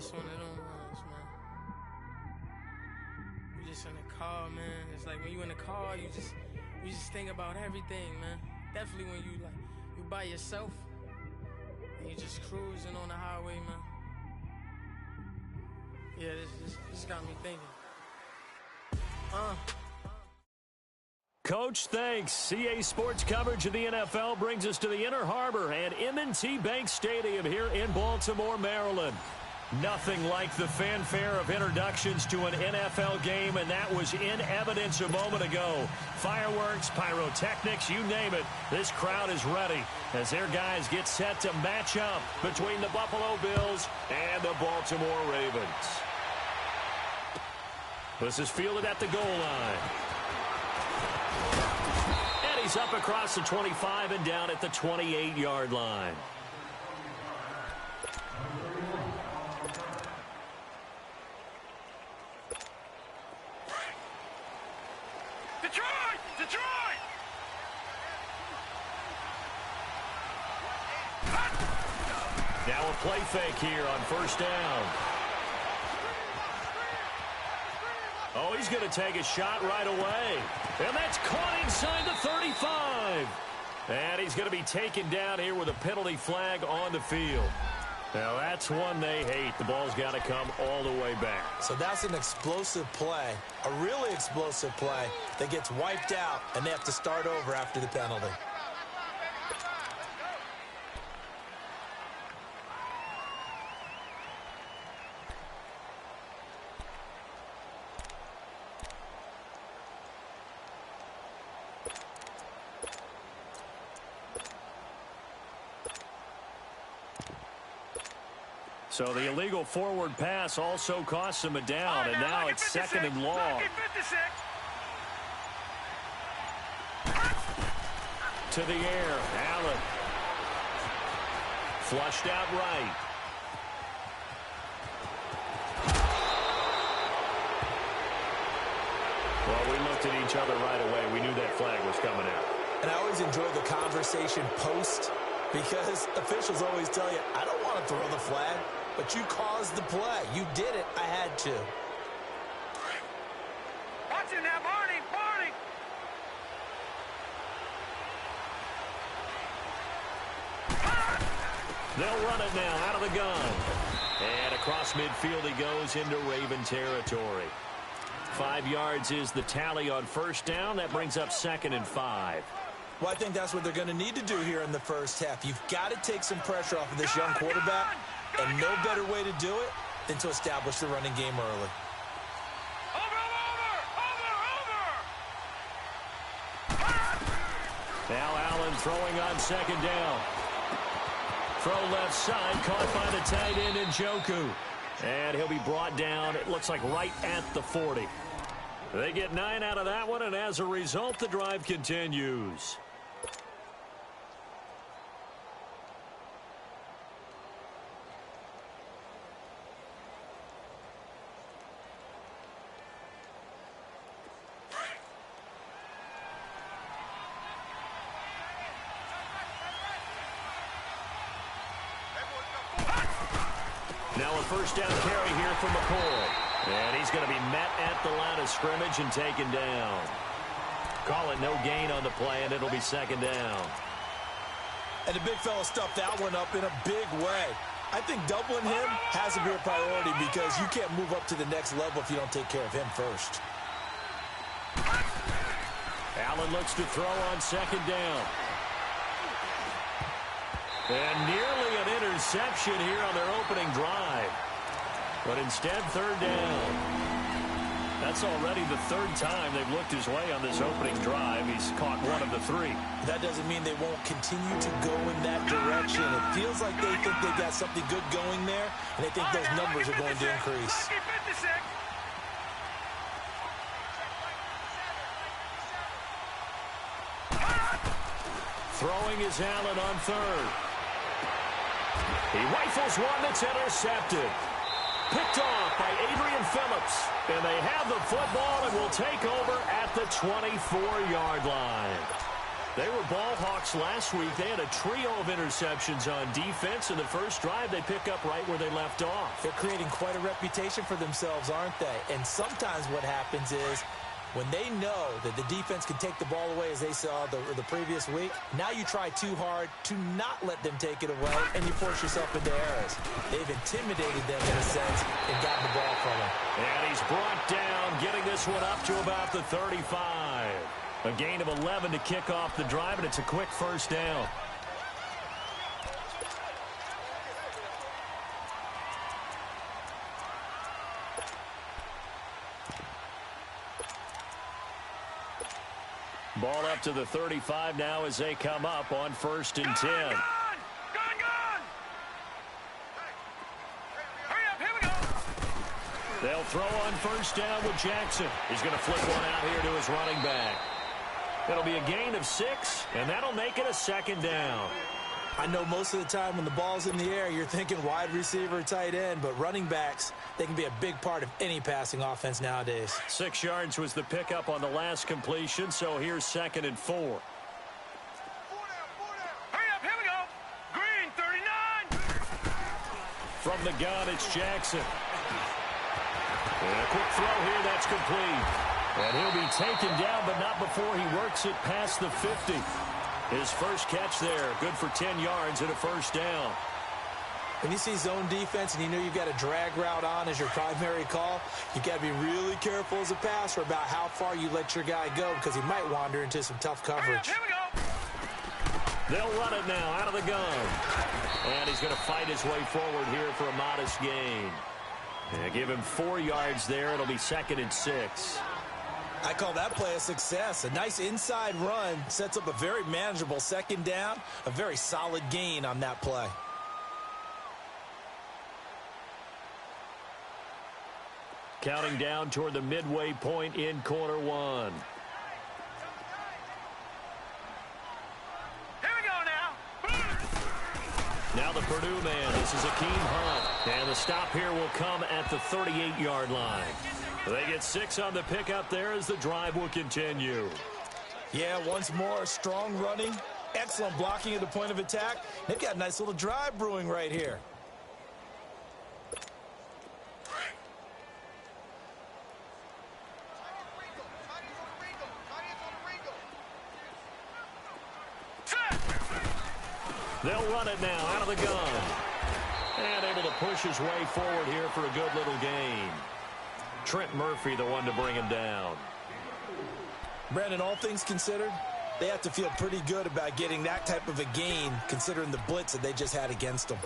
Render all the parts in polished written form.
It's one of them ones, man. You just in the car, man. It's like when you in the car, you just think about everything, man. Definitely when you by yourself and you just cruising on the highway, man. Yeah, this got me thinking. Coach, thanks. CA Sports coverage of the NFL brings us to the Inner Harbor and M&T Bank Stadium here in Baltimore, Maryland. Nothing like the fanfare of introductions to an NFL game, and that was in evidence a moment ago. Fireworks, pyrotechnics, you name it. This crowd is ready as their guys get set to match up between the Buffalo Bills and the Baltimore Ravens. This is fielded at the goal line. And he's up across the 25 and down at the 28-yard line. Now a play fake here on first down. Oh, he's going to take a shot right away. And that's caught inside the 35. And he's going to be taken down here with a penalty flag on the field. Now that's one they hate. The ball's got to come all the way back. So that's an explosive play, a really explosive play that gets wiped out, and they have to start over after the penalty. So the illegal forward pass also costs him a down, and now it's second and long. To the air, Allen. Flushed out right. Well, we looked at each other right away. We knew that flag was coming out. And I always enjoy the conversation post, because officials always tell you, I don't want to throw the flag. But you caused the play. You did it. I had to. Watch it now, Barney. They'll run it now out of the gun. And across midfield he goes into Raven territory. 5 yards is the tally on first down. That brings up second and 5. Well, I think that's what they're going to need to do here in the first half. You've got to take some pressure off of this young quarterback. And no better way to do it than to establish the running game early. Now Allen throwing on second down. Throw left side, caught by the tight end Njoku. And he'll be brought down, it looks like right at the 40. They get 9 out of that one, and as a result, the drive continues. Now a first down carry here from McCoy. And he's going to be met at the line of scrimmage and taken down. Call it no gain on the play, and it'll be second down. And the big fella stuffed that one up in a big way. I think doubling him has to be a priority because you can't move up to the next level if you don't take care of him first. Allen looks to throw on second down. And nearly an interception here on their opening drive. But instead, third down. That's already the third time they've looked his way on this opening drive. He's caught one of the 3. That doesn't mean they won't continue to go in that direction. It feels like they think they've got something good going there, and they think those numbers are going to increase. Throwing is Allen on third. He rifles one that's intercepted. Picked off by Adrian Phillips. And they have the football and will take over at the 24-yard line. They were ball hawks last week. They had a trio of interceptions on defense. In the first drive, they pick up right where they left off. They're creating quite a reputation for themselves, aren't they? And sometimes what happens is when they know that the defense can take the ball away, as they saw the previous week, now you try too hard to not let them take it away, and you force yourself into errors. They've intimidated them in a sense and gotten the ball from them. And he's brought down, getting this one up to about the 35. A gain of 11 to kick off the drive, and it's a quick first down. Ball up to the 35 now as they come up on 1st and 10. Gone! Hurry up, here we go! They'll throw on 1st down with Jackson. He's going to flip one out here to his running back. It'll be a gain of 6, and that'll make it a 2nd down. I know most of the time when the ball's in the air, you're thinking wide receiver, tight end, but running backs, they can be a big part of any passing offense nowadays. 6 yards was the pickup on the last completion, so here's 2nd and 4. Hurry up, here we go! Green, 39! From the gun, it's Jackson. And a quick throw here, that's complete. And he'll be taken down, but not before he works it past the 50. His first catch there, good for 10 yards and a 1st down. When you see zone defense and you know you've got a drag route on as your primary call, you've got to be really careful as a passer about how far you let your guy go because he might wander into some tough coverage. Here we go! They'll run it now out of the gun. And he's going to fight his way forward here for a modest gain. And give him 4 yards there. It'll be 2nd and 6. I call that play a success. A nice inside run sets up a very manageable 2nd down, a very solid gain on that play. Counting down toward the midway point in quarter 1. Here we go now! Now the Purdue man. This is Akeem Hunt. And the stop here will come at the 38-yard line. They get 6 on the pickup there as the drive will continue. Yeah, once more, strong running, excellent blocking at the point of attack. They've got a nice little drive brewing right here. They'll run it now out of the gun. And able to push his way forward here for a good little gain. Trent Murphy, the one to bring him down. Brandon, all things considered, they have to feel pretty good about getting that type of a gain considering the blitz that they just had against them.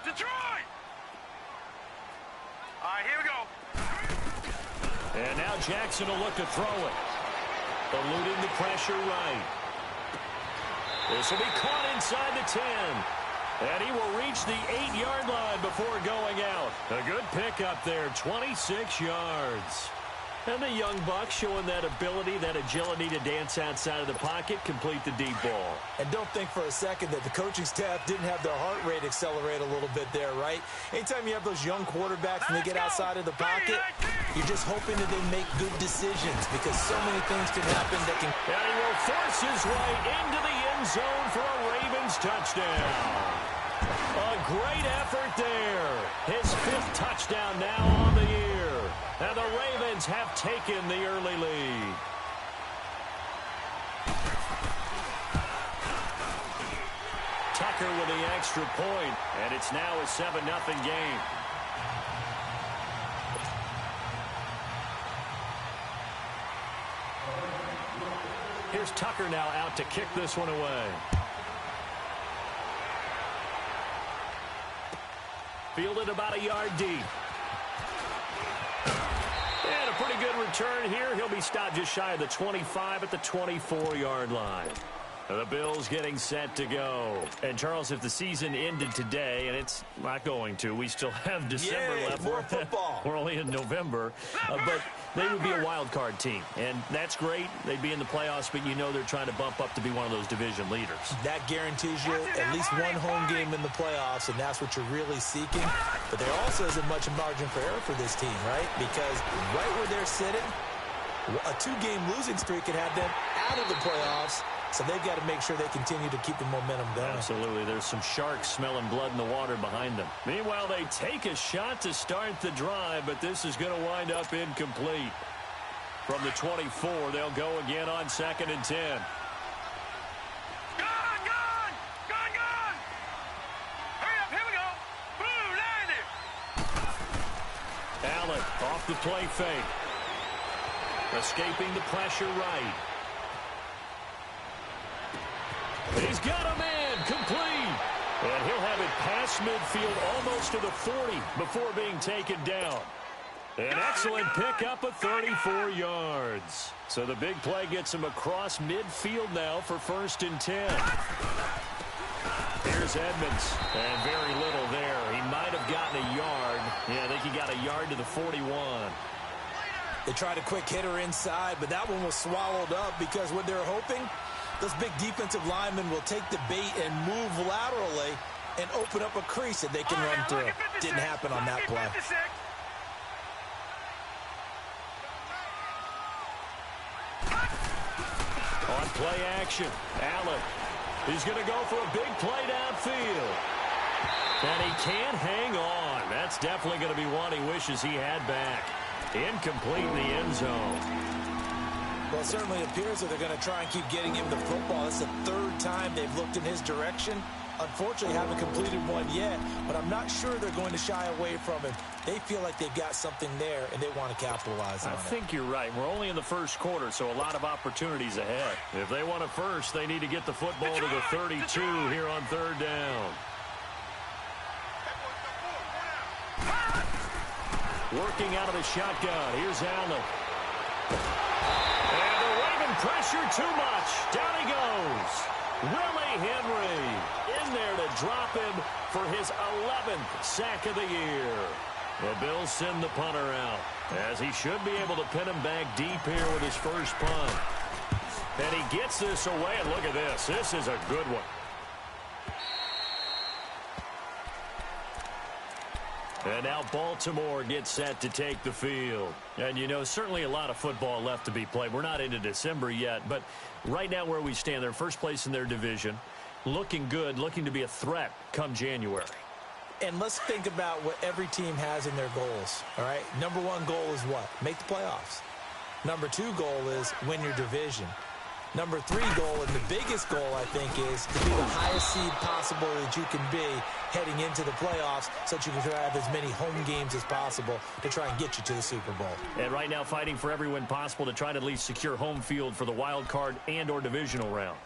Detroit! All right, here we go. And now Jackson will look to throw it. Eluding the pressure right. This will be caught inside the 10. And he will reach the 8-yard line before going out. A good pickup there, 26 yards. And the young buck showing that ability, that agility to dance outside of the pocket, complete the deep ball. And don't think for a second that the coaching staff didn't have their heart rate accelerate a little bit there, right? Anytime you have those young quarterbacks and they get outside of the pocket, you're just hoping that they make good decisions because so many things can happen that can... And he will force his way into the end zone for a Ravens touchdown. A great effort there. His 5th touchdown now on the year. And the Ravens have taken the early lead. Tucker with the extra point, and it's now a 7-0 game. Here's Tucker now out to kick this one away. Fielded about a yard deep. And a pretty good return here. He'll be stopped just shy of the 25 at the 24-yard line. The Bills getting set to go. And, Charles, if the season ended today, and it's not going to, we still have December left. More football. We're only in November. But they would be a wild card team. And that's great. They'd be in the playoffs, but you know they're trying to bump up to be one of those division leaders. That guarantees you at least one home game in the playoffs, and that's what you're really seeking. But there also isn't much margin for error for this team, right? Because right where they're sitting, a 2-game losing streak could have them out of the playoffs. So they've got to make sure they continue to keep the momentum going. Absolutely. There's some sharks smelling blood in the water behind them. Meanwhile, they take a shot to start the drive, but this is going to wind up incomplete. From the 24, they'll go again on 2nd and 10. Gone, gone! Gone, gone! Hurry up, here we go! Blue, landed! Allen off the play fake. Escaping the pressure right. He's got a man complete. And he'll have it past midfield almost to the 40 before being taken down. An excellent pickup of 34 yards. So the big play gets him across midfield now for 1st and 10. Here's Edmonds. And very little there. He might have gotten a yard. Yeah, I think he got a yard to the 41. They tried a quick hitter inside, but that one was swallowed up because what they're hoping, those big defensive linemen will take the bait and move laterally and open up a crease that they can run through. Didn't happen on that play. On play action, Allen. He's going to go for a big play downfield. And he can't hang on. That's definitely going to be one he wishes he had back. Incomplete in the end zone. Well, it certainly appears that they're going to try and keep getting him the football. It's the 3rd time they've looked in his direction. Unfortunately, haven't completed one yet, but I'm not sure they're going to shy away from him. They feel like they've got something there, and they want to capitalize on it. I think you're right. We're only in the 1st quarter, so a lot of opportunities ahead. If they want it first, they need to get the football to the 32 here on 3rd down. Working out of the shotgun. Here's Allen. And they're waving pressure too much. Down he goes. Willie Henry in there to drop him for his 11th sack of the year. The Bills send the punter out, as he should be able to pin him back deep here with his first punt. And he gets this away, and look at this. This is a good one. And now Baltimore gets set to take the field. And, you know, certainly a lot of football left to be played. We're not into December yet, but right now where we stand, they're first place in their division, looking good, looking to be a threat come January. And let's think about what every team has in their goals, all right? Number 1 goal is what? Make the playoffs. Number 2 goal is win your division. Number 3 goal, and the biggest goal, I think, is to be the highest seed possible that you can be heading into the playoffs so that you can have as many home games as possible to try and get you to the Super Bowl. And right now fighting for every win possible to try to at least secure home field for the wild card and or divisional round.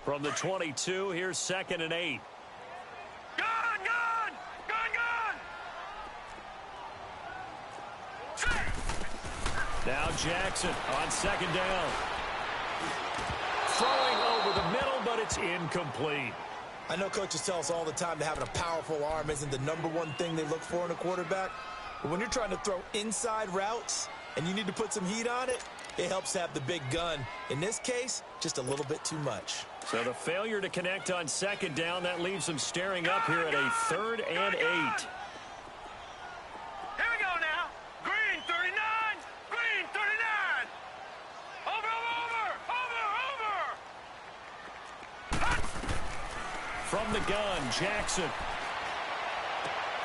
From the 22, here's 2nd and 8. Gone, gone! Gone, gone! Now Jackson on 2nd down. Throwing over the middle, but it's incomplete. I know coaches tell us all the time that having a powerful arm isn't the number 1 thing they look for in a quarterback. But when you're trying to throw inside routes and you need to put some heat on it, it helps to have the big gun. In this case, just a little bit too much. So the failure to connect on 2nd down, that leaves them staring up here at a 3rd and 8. Here we go now. Green 39. Green 39. Over, over, over, over. From the gun, Jackson.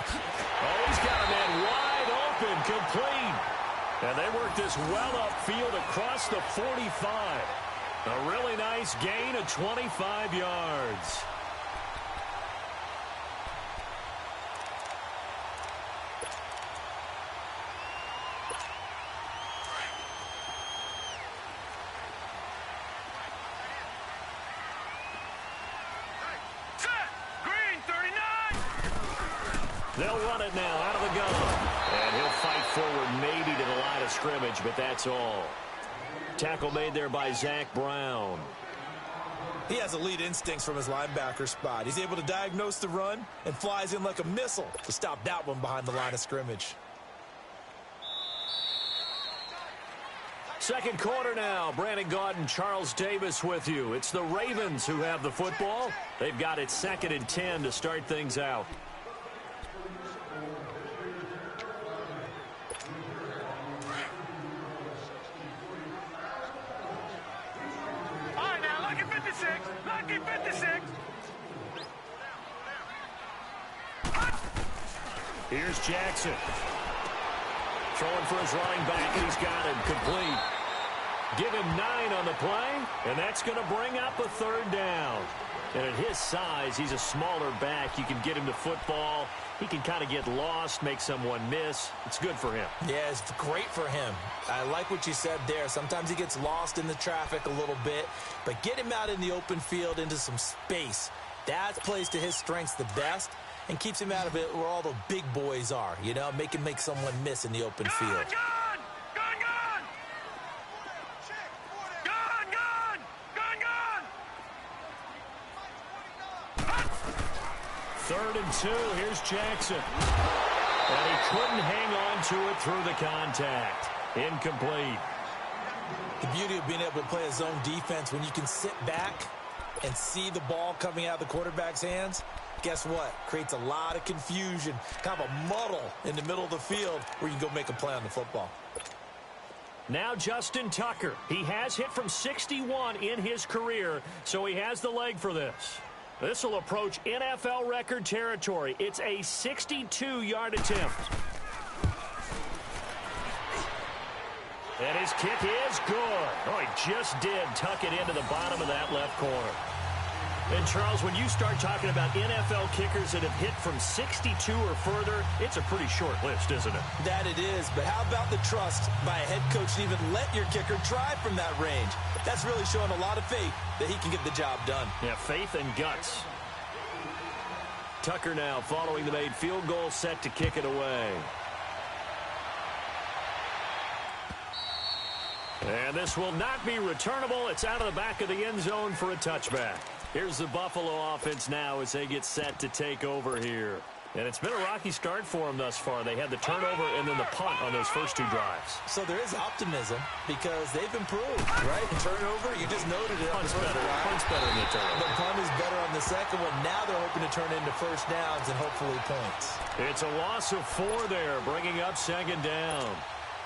Oh, he's got a man wide open, complete. And they work this well upfield across the 45. A really nice gain of 25 yards. Set. Green 39. They'll run it now out of the gun. And he'll fight forward maybe to the line of scrimmage, but that's all. Tackle made there by Zach Brown. He has elite instincts from his linebacker spot. He's able to diagnose the run and flies in like a missile to stop that one behind the line of scrimmage. Second quarter now. Brandon Gaudin, Charles Davis with you. It's the Ravens who have the football. They've got it 2nd and 10 to start things out. Lucky 56. Here's Jackson. Throwing for his running back, and he's got him complete. Give him 9 on the play, and that's going to bring up a 3rd down. And at his size, he's a smaller back. You can get him to football. He can kind of get lost, make someone miss. It's good for him. Yeah, it's great for him. I like what you said there. Sometimes he gets lost in the traffic a little bit, but get him out in the open field into some space. That plays to his strengths the best and keeps him out of it where all the big boys are, you know, make him make someone miss in the open field. Third and 2. Here's Jackson. And he couldn't hang on to it through the contact. Incomplete. The beauty of being able to play a zone defense when you can sit back and see the ball coming out of the quarterback's hands, guess what? Creates a lot of confusion, kind of a muddle in the middle of the field where you can go make a play on the football. Now Justin Tucker. He has hit from 61 in his career, so he has the leg for this. This will approach NFL record territory. It's a 62-yard attempt. And his kick is good. Oh, he just did tuck it into the bottom of that left corner. And, Charles, when you start talking about NFL kickers that have hit from 62 or further, it's a pretty short list, isn't it? That it is, but how about the trust by a head coach to even let your kicker try from that range? That's really showing a lot of faith that he can get the job done. Yeah, faith and guts. Tucker now following the made field goal, set to kick it away. And this will not be returnable. It's out of the back of the end zone for a touchback. Here's the Buffalo offense now as they get set to take over here. And it's been a rocky start for them thus far. They had the turnover and then the punt on those first 2 drives. So there is optimism because they've improved, right? Turnover, you just noted it. Punt's better. Punt's better than the turnover. The punt is better on the second one. Now they're hoping to turn into first downs and hopefully points. It's a loss of 4 there, bringing up 2nd down.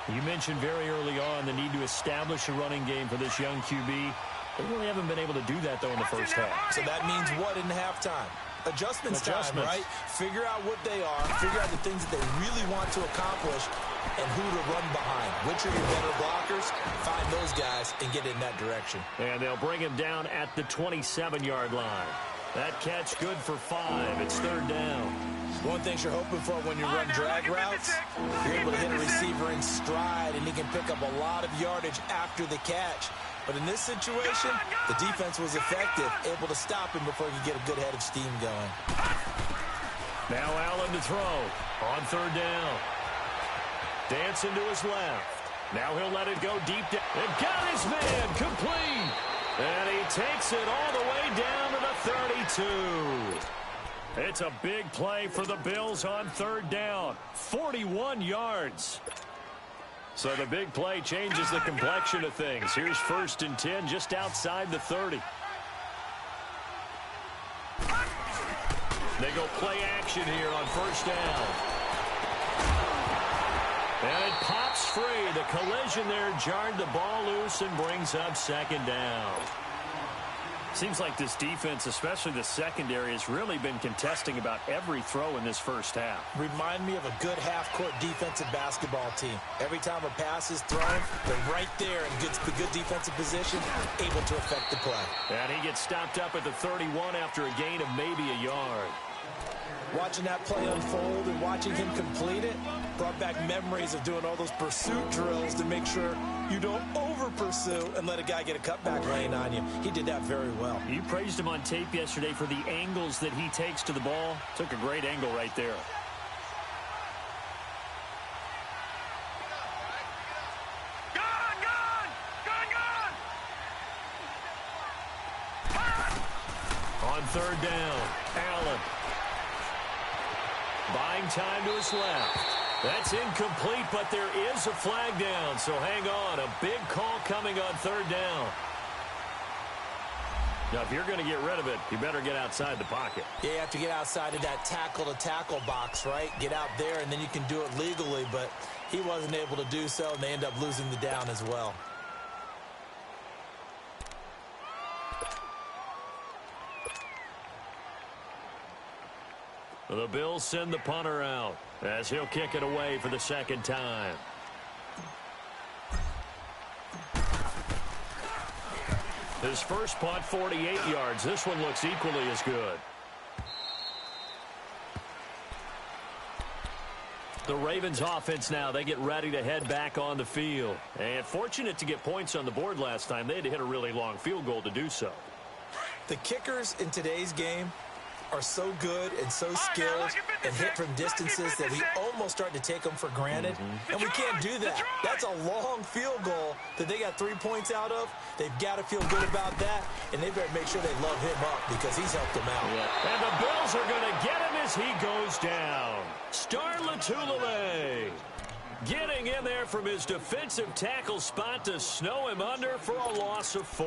You mentioned very early on the need to establish a running game for this young QB. They really haven't been able to do that, though, in the first half. So that means what in halftime? Adjustments time, right? Figure out what they are, figure out the things that they really want to accomplish, and who to run behind. Which are your better blockers? Find those guys and get in that direction. And they'll bring him down at the 27-yard line. That catch good for 5. It's 3rd down. One thing you're hoping for when you run drag routes, you're able to hit a receiver in stride, and he can pick up a lot of yardage after the catch. But in this situation, the defense was effective, able to stop him before he could get a good head of steam going. Now Allen to throw on 3rd down. Dancing to his left. Now he'll let it go deep down. And got his man complete. And he takes it all the way down to the 32. It's a big play for the Bills on 3rd down. 41 yards. So the big play changes the complexion of things. Here's 1st and 10 just outside the 30. They go play action here on 1st down. And it pops free. The collision there jarred the ball loose and brings up 2nd down. Seems like this defense, especially the secondary, has really been contesting about every throw in this first half. Remind me of a good half-court defensive basketball team. Every time a pass is thrown, they're right there in good defensive position, able to affect the play. And he gets stopped up at the 31 after a gain of maybe a yard. Watching that play unfold and watching him complete it brought back memories of doing all those pursuit drills to make sure you don't over-pursue and let a guy get a cutback lane on you. He did that very well. You praised him on tape yesterday for the angles that he takes to the ball. Took a great angle right there. on third down. Allen. Buying time to his left. That's incomplete, but there is a flag down, so hang on. A big call coming on third down. Now, if you're going to get rid of it, you better get outside the pocket. Yeah, you have to get outside of that tackle-to-tackle box, right? Get out there, and then you can do it legally, but he wasn't able to do so, and they end up losing the down as well. The Bills send the punter out as he'll kick it away for the second time. His first punt, 48 yards. This one looks equally as good. The Ravens offense now, they get ready to head back on the field. And fortunate to get points on the board last time. They had to hit a really long field goal to do so. The kickers in today's game are so good and so skilled and hit from distances that we almost start to take them for granted. And we can't do that. That's a long field goal that they got 3 points out of. They've got to feel good about that, and they better make sure they love him up because he's helped them out. Yeah. And the Bills are going to get him as he goes down. Star Latulippe getting in there from his defensive tackle spot to snow him under for a loss of 4.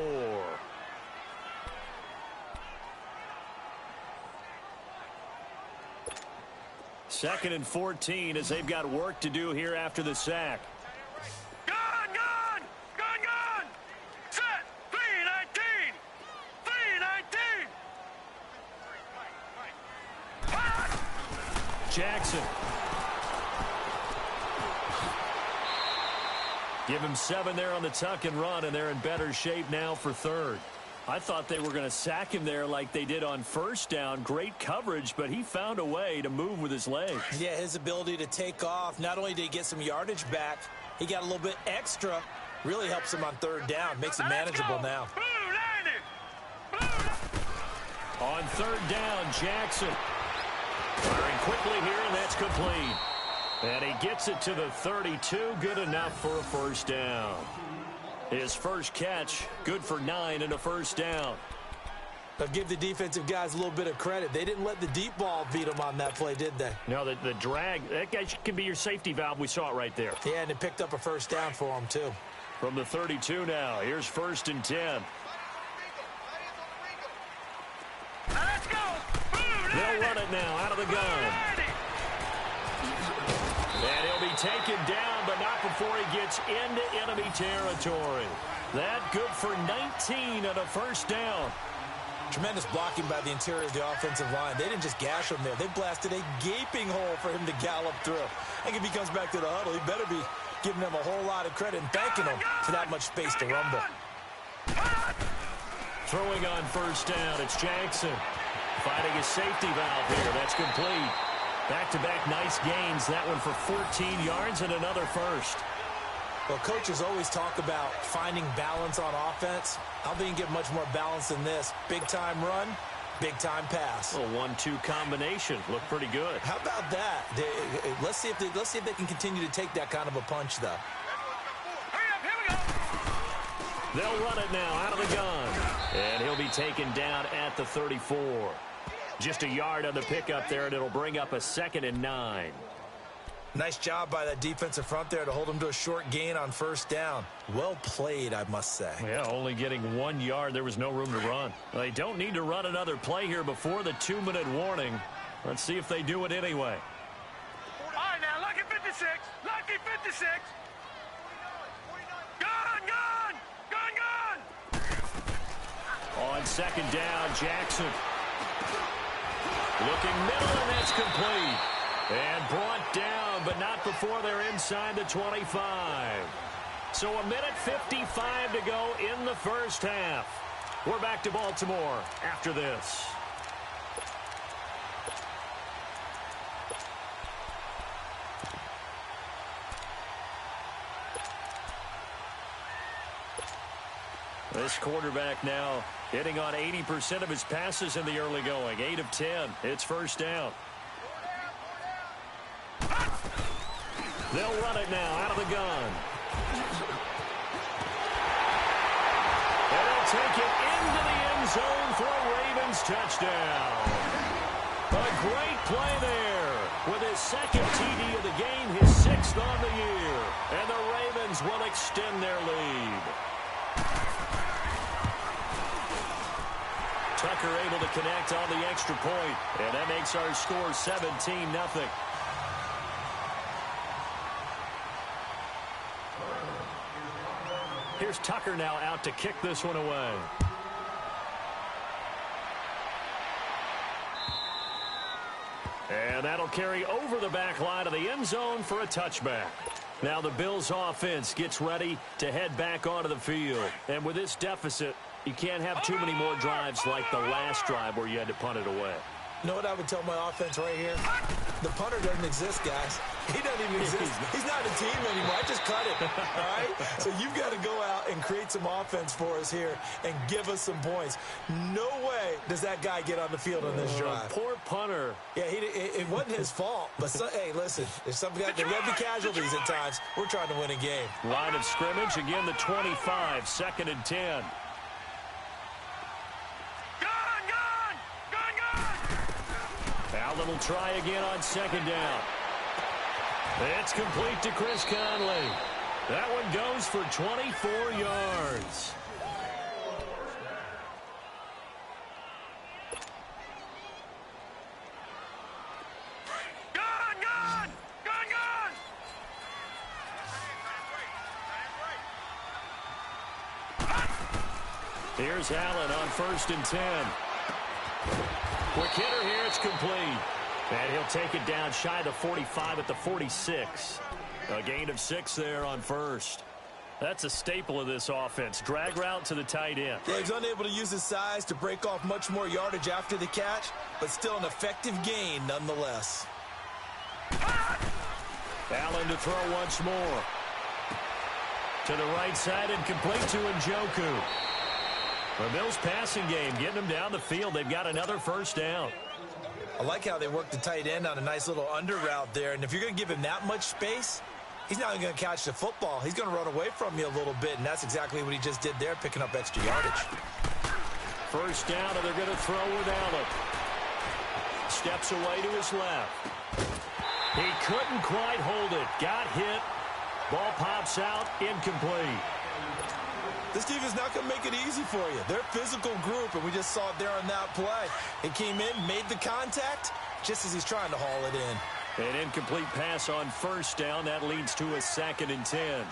Second and 14 as they've got work to do here after the sack. Gun! Set! 319! 319! Jackson. Give him 7 there on the tuck and run, and they're in better shape now for third. I thought they were going to sack him there like they did on first down. Great coverage, but he found a way to move with his legs. Yeah, his ability to take off. Not only did he get some yardage back, he got a little bit extra. Really helps him on third down. Makes it manageable now. On third down, Jackson. Firing quickly here, and that's complete. And he gets it to the 32. Good enough for a first down. His first catch, good for 9 and a first down. I'll give the defensive guys a little bit of credit. They didn't let the deep ball beat them on that play, did they? No, the drag, that guy can be your safety valve. We saw it right there. Yeah, and it picked up a first down for him, too. From the 32 now, here's 1st and 10. Let's go! They'll run it now out of the gun. And he'll be taken down, but not before he gets into enemy territory. That good for 19 and a first down. Tremendous blocking by the interior of the offensive line. They didn't just gash him there. They blasted a gaping hole for him to gallop through. I think if he comes back to the huddle, he better be giving them a whole lot of credit and thanking them for that much space to rumble. Throwing on first down, it's Jackson. Finding a safety valve here. That's complete. Back-to-back nice gains. That one for 14 yards and another first. Well, coaches always talk about finding balance on offense. I don't think you can get much more balance than this. Big-time run, big-time pass. A 1-2 combination. Looked pretty good. How about that? Let's see if they can continue to take that kind of a punch, though. Hurry up, here we go! They'll run it now out of the gun. And he'll be taken down at the 34. Just a yard on the pickup there, and it'll bring up a 2nd and 9. Nice job by that defensive front there to hold him to a short gain on first down. Well played, I must say. Yeah, only getting 1 yard. There was no room to run. They don't need to run another play here before the 2-minute warning. Let's see if they do it anyway. All right, now, lucky 56. Lucky 56. Gun! On second down, Jackson. Looking middle, and that's complete. And brought down, but not before they're inside the 25. So 1:55 to go in the first half. We're back to Baltimore after this. This quarterback now hitting on 80% of his passes in the early going. 8 of 10. It's first down. They'll run it now out of the gun. And they'll take it into the end zone for a Ravens Ravens touchdown. A great play there. With his second TD of the game, his 6th on the year. And the Ravens will extend their lead. Tucker able to connect on the extra point. And that makes our score 17-0. Here's Tucker now out to kick this one away. And that'll carry over the back line of the end zone for a touchback. Now the Bills offense gets ready to head back onto the field. And with this deficit, you can't have too many more drives like the last drive where you had to punt it away. You know what I would tell my offense right here? The punter doesn't exist, guys. He doesn't even exist. He's not a team anymore. I just cut him, all right? So you've got to go out and create some offense for us here and give us some points. No way does that guy get on the field on this drive. Poor punter. Yeah, it wasn't his fault. But, hey, listen, there's some guys that got the casualties at times. We're trying to win a game. Line of scrimmage, again the 25, 2nd and 10. Allen will try again on 2nd down. It's complete to Chris Conley. That one goes for 24 yards. Here's Allen on 1st and 10. Quick hitter here, it's complete. And he'll take it down shy of the 45 at the 46. A gain of 6 there on 1st. That's a staple of this offense. Drag route to the tight end. Yeah, he's unable to use his size to break off much more yardage after the catch, but still an effective gain nonetheless. Allen to throw once more. To the right side and complete to Njoku. The Bills passing game getting them down the field. They've got another 1st down. I like how they work the tight end on a nice little under route there. And if you're going to give him that much space, he's not going to catch the football. He's going to run away from you a little bit, and that's exactly what he just did there, picking up extra yardage. 1st down, and they're going to throw with Allen. Steps away to his left. He couldn't quite hold it. Got hit. Ball pops out. Incomplete. This team is not going to make it easy for you. They're a physical group, and we just saw it there on that play. He came in, made the contact, just as he's trying to haul it in. An incomplete pass on 1st down. That leads to a 2nd and 10.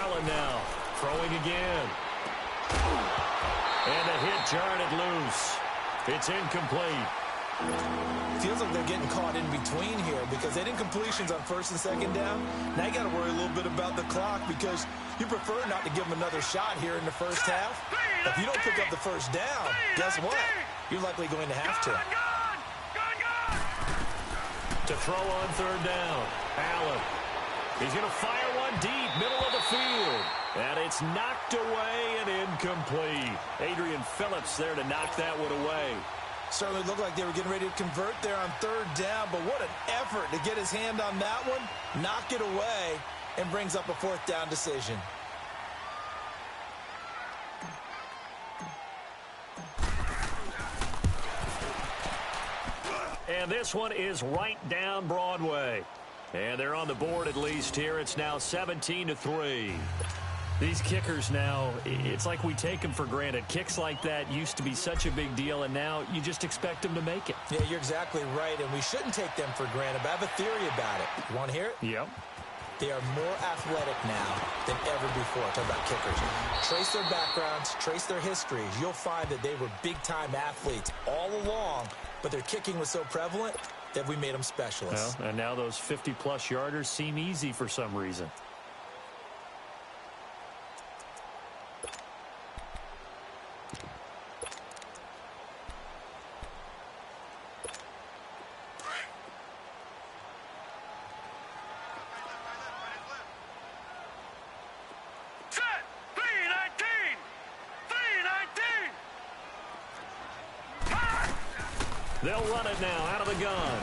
Allen now throwing again. And the hit jarred it loose. It's incomplete. Feels like they're getting caught in between here because they didn't completions on 1st and 2nd down. Now you got to worry a little bit about the clock because you prefer not to give them another shot here in the 1st half. If you don't pick up the 1st down, guess what? You're likely going to have to. To throw on 3rd down, Allen. He's going to fire one deep, middle of the field. And it's knocked away and incomplete. Adrian Phillips there to knock that one away. Certainly looked like they were getting ready to convert there on 3rd down, but what an effort to get his hand on that one, knock it away, and brings up a 4th down decision. And this one is right down Broadway. And they're on the board at least here. It's now 17-3. These kickers now, it's like we take them for granted. Kicks like that used to be such a big deal, and now you just expect them to make it. Yeah, you're exactly right, and we shouldn't take them for granted, but I have a theory about it. You want to hear it? Yep. They are more athletic now than ever before. Talk about kickers. Trace their backgrounds, trace their histories. You'll find that they were big-time athletes all along, but their kicking was so prevalent that we made them specialists. Well, and now those 50-plus yarders seem easy for some reason. They'll run it now out of the gun.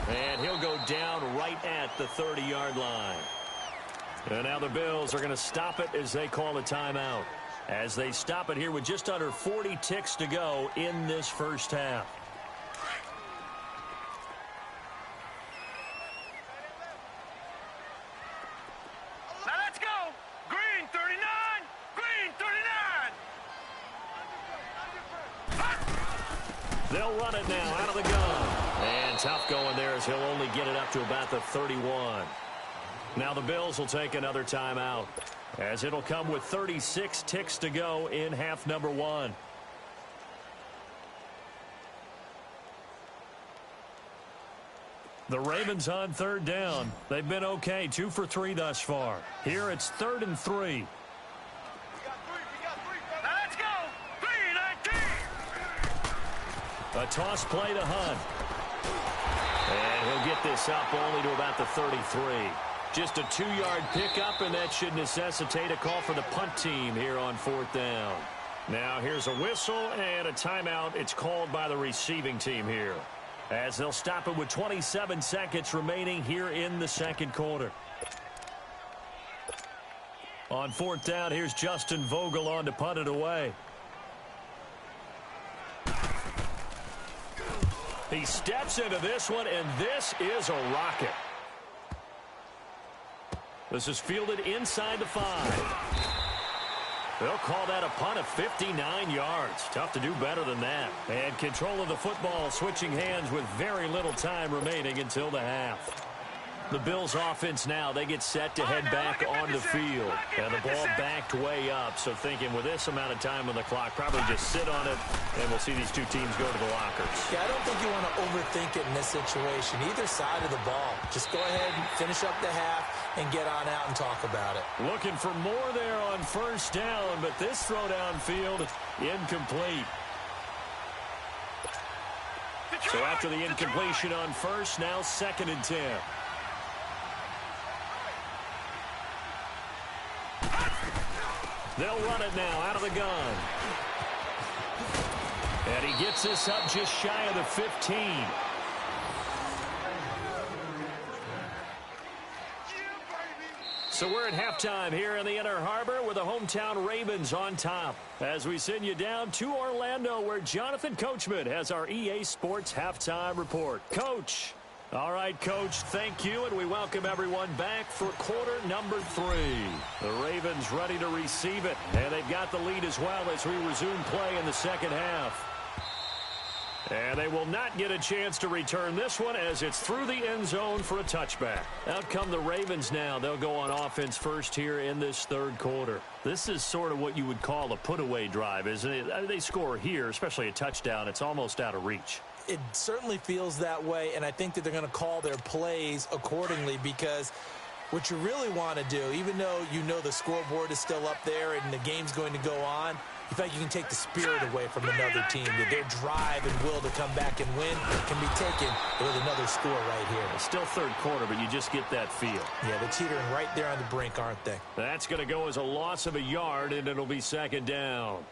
And he'll go down right at the 30-yard line. And now the Bills are going to stop it as they call a timeout. As they stop it here with just under 40 ticks to go in this first half. Now let's go. Green 39. Green 39. They'll run it now out of the gun. And tough going there as he'll only get it up to about the 31. Now the Bills will take another timeout, as it'll come with 36 ticks to go in half number 1. The Ravens on third down. They've been okay, 2 for 3 thus far. Here it's 3rd and 3. Now let's go. 3-19. A toss play to Hunt. And he'll get this up only to about the 33. Just a 2-yard pickup, and that should necessitate a call for the punt team here on 4th down. Now here's a whistle and a timeout. It's called by the receiving team here, as they'll stop it with 27 seconds remaining here in the second quarter. On 4th down, here's Justin Vogel on to punt it away. He steps into this one, and this is a rocket. This is fielded inside the 5. They'll call that a punt of 59 yards. Tough to do better than that. And control of the football switching hands with very little time remaining until the half. The Bills offense now, they get set to head back on the field. And the ball backed way up. So thinking with this amount of time on the clock, probably just sit on it, and we'll see these two teams go to the lockers. Yeah, I don't think you want to overthink it in this situation. Either side of the ball. Just go ahead and finish up the half and get on out and talk about it. Looking for more there on 1st down, but this throw downfield incomplete. So after the incompletion on 1st, now 2nd and 10. They'll run it now out of the gun. And he gets this up just shy of the 15. So we're at halftime here in the Inner Harbor with the hometown Ravens on top, as we send you down to Orlando, where Jonathan Coachman has our EA Sports halftime report. Coach. All right, Coach, thank you, and we welcome everyone back for quarter number 3. The Ravens ready to receive it, and they've got the lead as well as we resume play in the second half. And they will not get a chance to return this one, as it's through the end zone for a touchback. Out come the Ravens now. They'll go on offense first here in this third quarter. This is sort of what you would call a put-away drive, isn't it? They score here, especially a touchdown. It's almost out of reach. It certainly feels that way, and I think that they're going to call their plays accordingly, because what you really want to do, even though you know the scoreboard is still up there and the game's going to go on, you feel like you can take the spirit away from another team, that their drive and will to come back and win can be taken with another score right here. It's still third quarter, but you just get that feel. Yeah, they're teetering right there on the brink, aren't they? That's going to go as a loss of a yard, and it'll be 2nd down.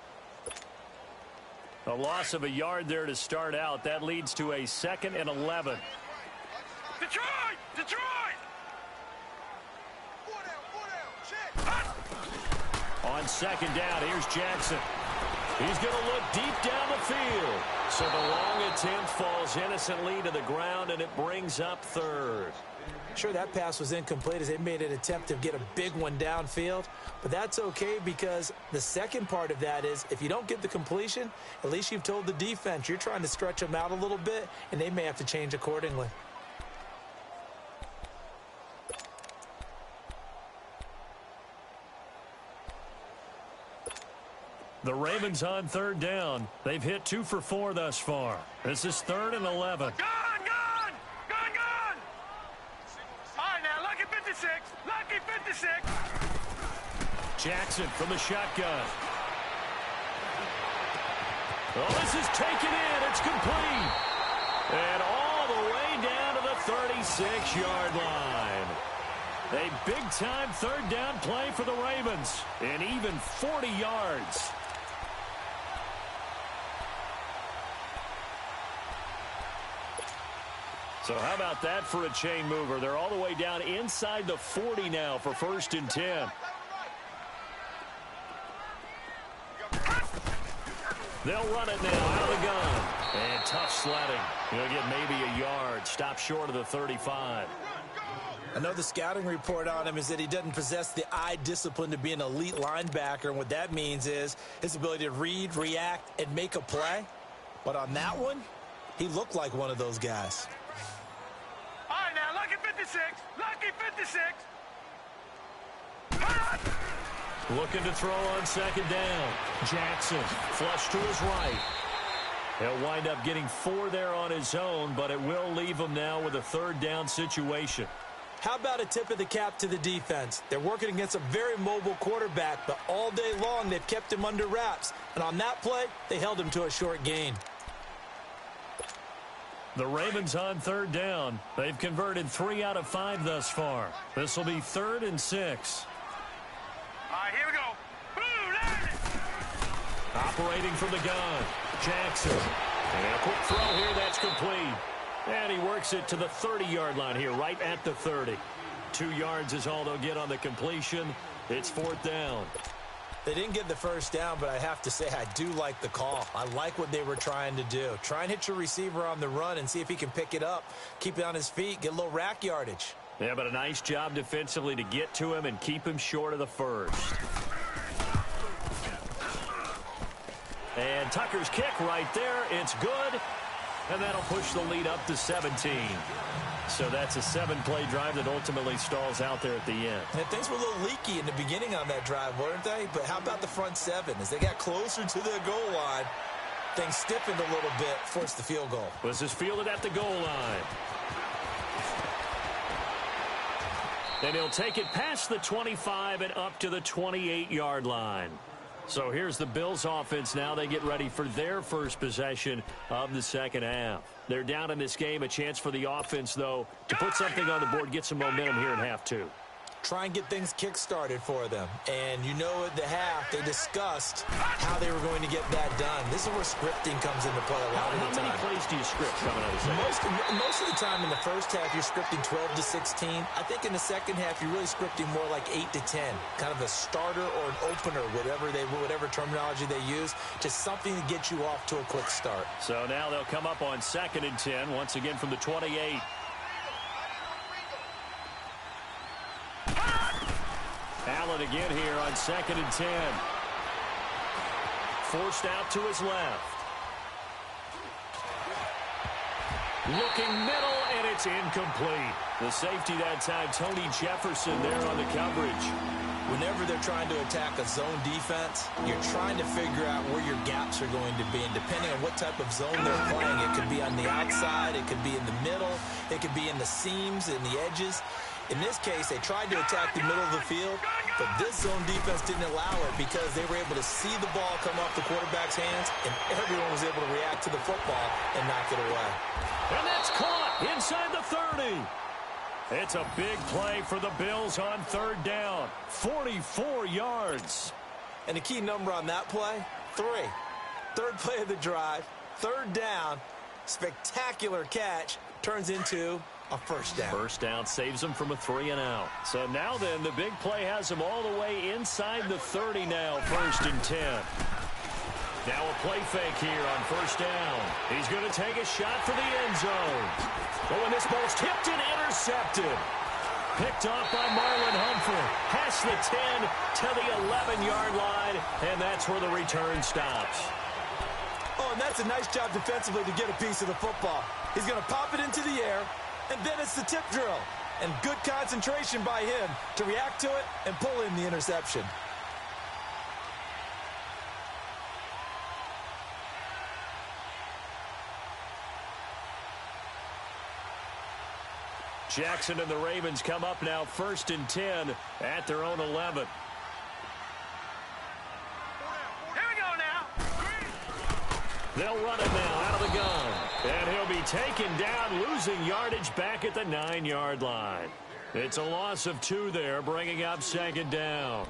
A loss of a yard there to start out. That leads to a 2nd and 11. Detroit! Detroit! On 2nd down, here's Jackson. He's going to look deep down the field. So the long attempt falls innocently to the ground, and it brings up 3rd. Sure, that pass was incomplete as they made an attempt to get a big one downfield, but that's okay, because the second part of that is if you don't get the completion, at least you've told the defense you're trying to stretch them out a little bit, and they may have to change accordingly. The Ravens on 3rd down. They've hit 2 for 4 thus far. This is 3rd and 11. Gone! All right, now, lucky 56. Lucky 56. Jackson from the shotgun. Oh, this is taken in. It's complete. And all the way down to the 36-yard line. A big-time 3rd down play for the Ravens. And even 40 yards. So how about that for a chain mover? They're all the way down inside the 40 now for 1st and 10. They'll run it now out of the gun. And tough sledding. He'll get maybe a yard. Stop short of the 35. I know the scouting report on him is that he doesn't possess the eye discipline to be an elite linebacker. And what that means is his ability to read, react, and make a play. But on that one, he looked like one of those guys. All right, now, lucky 56. Lucky 56. Looking to throw on 2nd down. Jackson, flush to his right. He'll wind up getting 4 there on his own, but it will leave him now with a 3rd down situation. How about a tip of the cap to the defense? They're working against a very mobile quarterback, but all day long they've kept him under wraps. And on that play, they held him to a short gain. The Ravens on 3rd down. They've converted 3 out of 5 thus far. This will be 3rd and 6. All right, here we go. Boom, land it. Operating from the gun. Jackson. And a quick throw here that's complete. And he works it to the 30-yard line here, right at the 30. 2 yards is all they'll get on the completion. It's 4th down. They didn't get the 1st down, but I have to say I do like the call. I like what they were trying to do. Try and hit your receiver on the run and see if he can pick it up. Keep it on his feet, get a little rack yardage. Yeah, but a nice job defensively to get to him and keep him short of the 1st. And Tucker's kick right there. It's good. And that'll push the lead up to 17. So that's a 7-play drive that ultimately stalls out there at the end. And things were a little leaky in the beginning on that drive, weren't they? But how about the front 7? As they got closer to the goal line, things stiffened a little bit, forced the field goal. This is fielded at the goal line. And he'll take it past the 25 and up to the 28-yard line. So here's the Bills offense now. They get ready for their first possession of the 2nd half. They're down in this game. A chance for the offense, though, to put something on the board, get some momentum here in half 2. Try and get things kick-started for them. And you know at the half, they discussed how they were going to get that done. This is where scripting comes into play a lot of the time. How many plays do you script coming out of the second? Most of the time in the first half, you're scripting 12 to 16. I think in the second half, you're really scripting more like 8 to 10. Kind of a starter or an opener, whatever terminology they use, just something to get you off to a quick start. So now they'll come up on 2nd and 10, once again from the 28. Allen again here on 2nd and 10. Forced out to his left. Looking middle, and it's incomplete. The safety that time, Tony Jefferson there on the coverage. Whenever they're trying to attack a zone defense, you're trying to figure out where your gaps are going to be. And depending on what type of zone they're playing, it could be on the outside, it could be in the middle, it could be in the seams and the edges. In this case, they tried to attack the middle of the field, but this zone defense didn't allow it because they were able to see the ball come off the quarterback's hands, and everyone was able to react to the football and knock it away. And that's caught inside the 30. It's a big play for the Bills on 3rd down. 44 yards. And the key number on that play, 3. 3rd play of the drive, 3rd down, spectacular catch, turns into a 1st down. 1st down saves them from a 3-and-out. So now then, the big play has them all the way inside the 30 now, 1st and 10. Now a play fake here on 1st down. He's going to take a shot for the end zone. Oh, and this ball's tipped and intercepted. Picked off by Marlon Humphrey. Past the 10 to the 11-yard line, and that's where the return stops. Oh, and that's a nice job defensively to get a piece of the football. He's going to pop it into the air, and then it's the tip drill. And good concentration by him to react to it and pull in the interception. Jackson and the Ravens come up now 1st and 10 at their own 11. Here we go now. They'll run it now out of the gun. And he'll be taken down, losing yardage back at the 9-yard line. It's a loss of 2 there, bringing up 2nd down.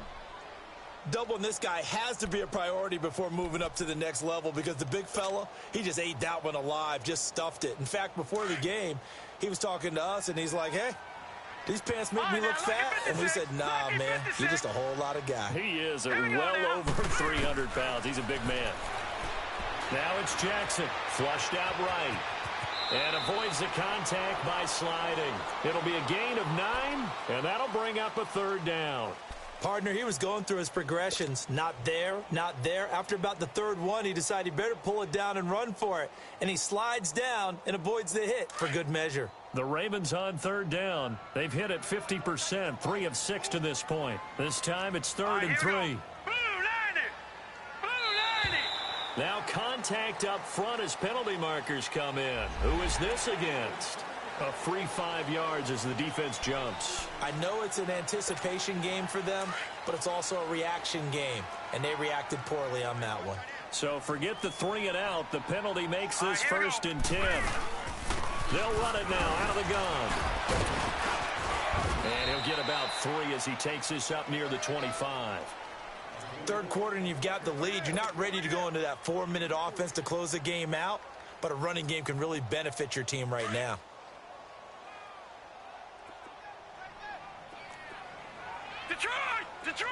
Doubling this guy has to be a priority before moving up to the next level because the big fella, he just ate that one alive, just stuffed it. In fact, before the game, he was talking to us, and he's like, hey, these pants make me look fat. And we said, nah, man, you're just a whole lot of guy. He is well over 300 pounds. He's a big man. Now it's Jackson, flushed out right. And avoids the contact by sliding. It'll be a gain of 9, and that'll bring up a 3rd down. Partner, he was going through his progressions. Not there, not there. After about the 3rd one, he decided he better pull it down and run for it. And he slides down and avoids the hit for good measure. The Ravens on 3rd down. They've hit it 50%, 3 of 6 to this point. This time it's 3rd and 3. Now contact up front as penalty markers come in. Who is this against? A free 5 yards as the defense jumps. I know it's an anticipation game for them, but it's also a reaction game, and they reacted poorly on that one. So forget the 3 and out. The penalty makes this 1st and 10. They'll run it now out of the gun. And he'll get about 3 as he takes this up near the 25. 3rd quarter and you've got the lead. You're not ready to go into that 4-minute offense to close the game out, but a running game can really benefit your team right now. Detroit! Detroit!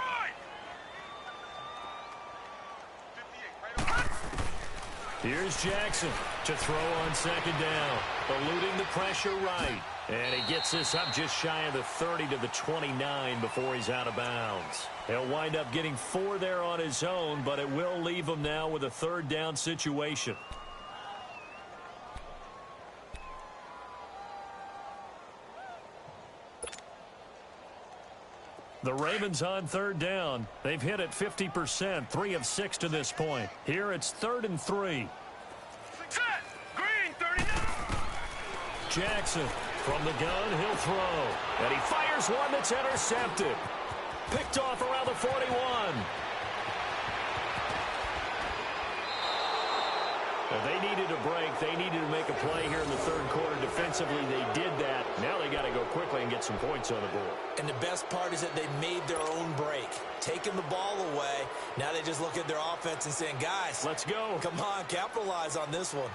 Here's Jackson to throw on 2nd down, eluding the pressure right. And he gets this up just shy of the 30 to the 29 before he's out of bounds. He'll wind up getting 4 there on his own, but it will leave him now with a 3rd down situation. The Ravens on 3rd down. They've hit it 50%, 3 of 6 to this point. Here it's 3rd and 3. Set! Green 39! Jackson from the gun, he'll throw. And he fires one that's intercepted. Picked off around the 41. Well, they needed a break. They needed to make a play here in the 3rd quarter. Defensively, they did that. Now they got to go quickly and get some points on the board. And the best part is that they made their own break. Taking the ball away. Now they just look at their offense and saying, guys, let's go. Come on, capitalize on this one.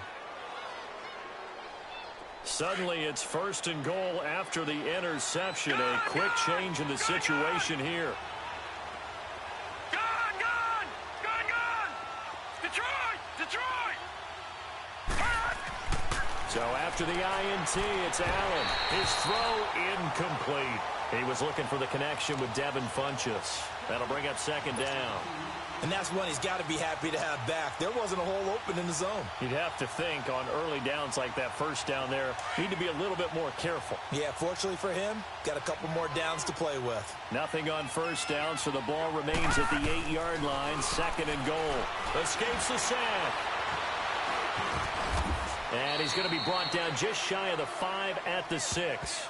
Suddenly, it's 1st and goal after the interception. A quick change in the situation here. Gone! Detroit! Detroit! So after the INT, it's Allen. His throw incomplete. He was looking for the connection with Devin Funchess. That'll bring up 2nd down. And that's one he's got to be happy to have back. There wasn't a hole open in the zone. You'd have to think on early downs like that 1st down there, need to be a little bit more careful. Yeah, fortunately for him, got a couple more downs to play with. Nothing on 1st down, so the ball remains at the 8-yard line, 2nd and goal. Escapes the sack. And he's going to be brought down just shy of the 5 at the 6.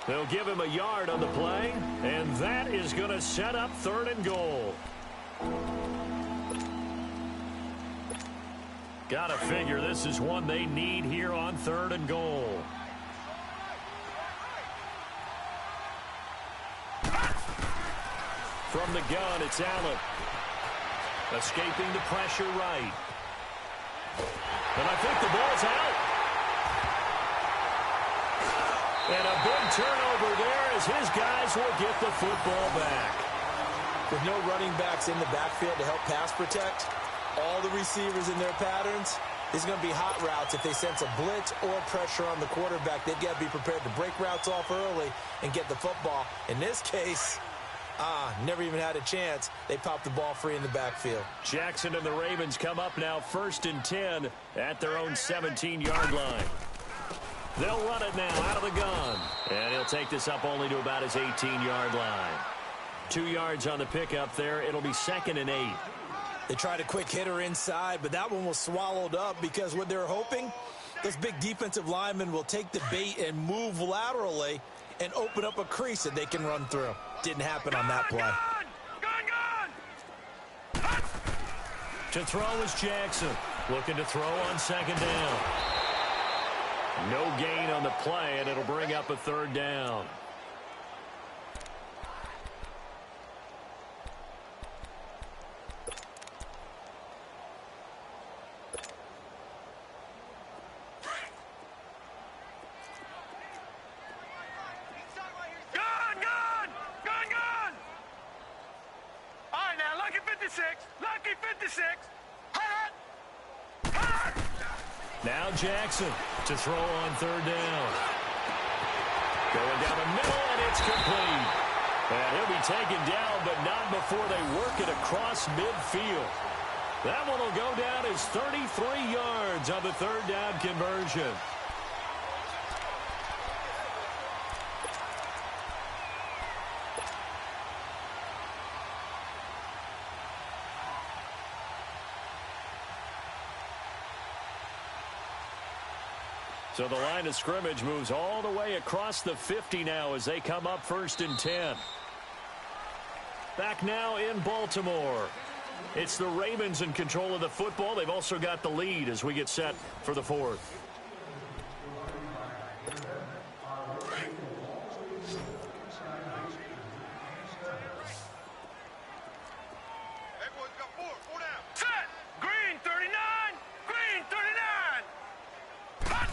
They'll give him a yard on the play, and that is going to set up 3rd and goal. Gotta figure this is one they need here on 3rd and goal. From the gun, it's Allen. Escaping the pressure right. And I think the ball's out. And a big turnover there as his guys will get the football back. With no running backs in the backfield to help pass protect, all the receivers in their patterns, these are going to be hot routes. If they sense a blitz or pressure on the quarterback, they've got to be prepared to break routes off early and get the football. In this case, never even had a chance. They popped the ball free in the backfield. Jackson and the Ravens come up now 1st and 10 at their own 17-yard line. They'll run it now out of the gun. And he'll take this up only to about his 18-yard line. 2 yards on the pickup there. It'll be 2nd and 8. They tried a quick hitter inside, but that one was swallowed up because what they're hoping, those big defensive linemen will take the bait and move laterally and open up a crease that they can run through. Didn't happen on that play. To throw is Jackson. Looking to throw on 2nd down. No gain on the play, and it'll bring up a 3rd down. 56. Hot. Hot. Now Jackson to throw on third down. Going down the middle, and it's complete. And he'll be taken down, but not before they work it across midfield. That one will go down as 33 yards on the third down conversion. So the line of scrimmage moves all the way across the 50 now as they come up 1st and 10. Back now in Baltimore. It's the Ravens in control of the football. They've also got the lead as we get set for the 4th. Everyone's got four down. Set. Green 39. Green 39. Hot.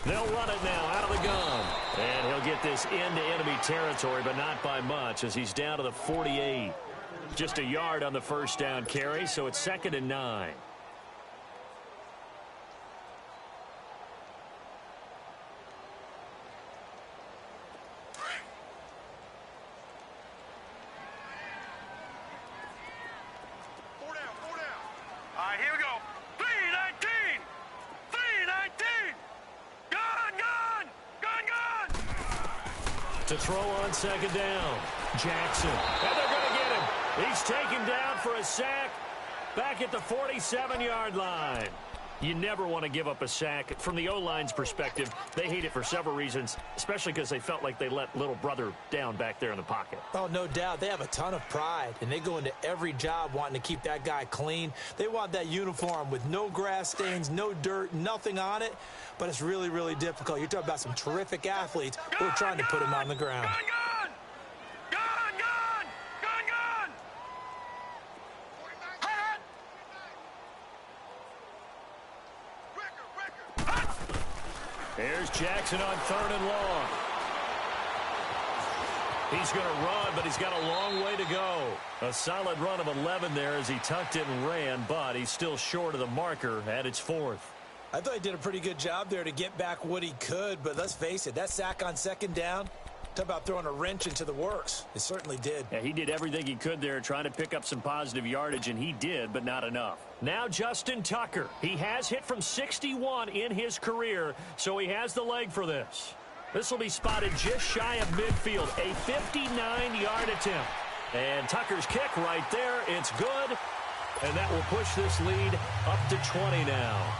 They'll run it now out of the gun. And he'll get this into enemy territory, but not by much as he's down to the 48. Just a yard on the first down carry, so it's 2nd and 9. Four down. All right, here we go. 319. 319. Gun. To throw on 2nd down. Jackson. And they're going to get him. He's taken down for a sack back at the 47-yard line. You never want to give up a sack. From the O-line's perspective, they hate it for several reasons, especially because they felt like they let little brother down back there in the pocket. Oh, no doubt. They have a ton of pride, and they go into every job wanting to keep that guy clean. They want that uniform with no grass stains, no dirt, nothing on it, but it's really, really difficult. You're talking about some terrific athletes who are trying to put him on the ground. Here's Jackson on 3rd and long. He's going to run, but he's got a long way to go. A solid run of 11 there as he tucked it and ran, but he's still short of the marker at its 4th. I thought he did a pretty good job there to get back what he could, but let's face it, that sack on 2nd down, talk about throwing a wrench into the works. It certainly did. Yeah, he did everything he could there trying to pick up some positive yardage, and he did, but not enough. Now Justin Tucker. He has hit from 61 in his career, so he has the leg for this. This will be spotted just shy of midfield, a 59-yard attempt. And Tucker's kick right there, it's good, and that will push this lead up to 20 now.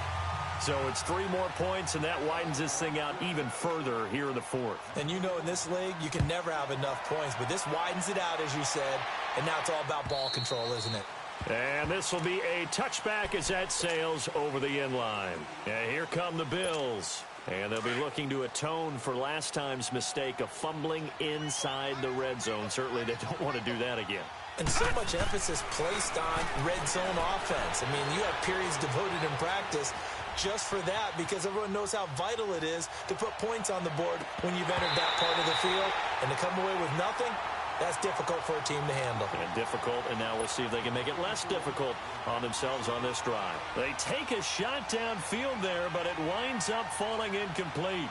So it's 3 more points, and that widens this thing out even further here in the 4th. And you know in this league, you can never have enough points, but this widens it out, as you said, and now it's all about ball control, isn't it? And this will be a touchback as that sails over the end line. And here come the Bills. And they'll be looking to atone for last time's mistake of fumbling inside the red zone. Certainly they don't want to do that again. And so much emphasis placed on red zone offense. I mean, you have periods devoted in practice just for that because everyone knows how vital it is to put points on the board when you've entered that part of the field. And to come away with nothing, that's difficult for a team to handle. And difficult, and now we'll see if they can make it less difficult on themselves on this drive. They take a shot downfield there, but it winds up falling incomplete.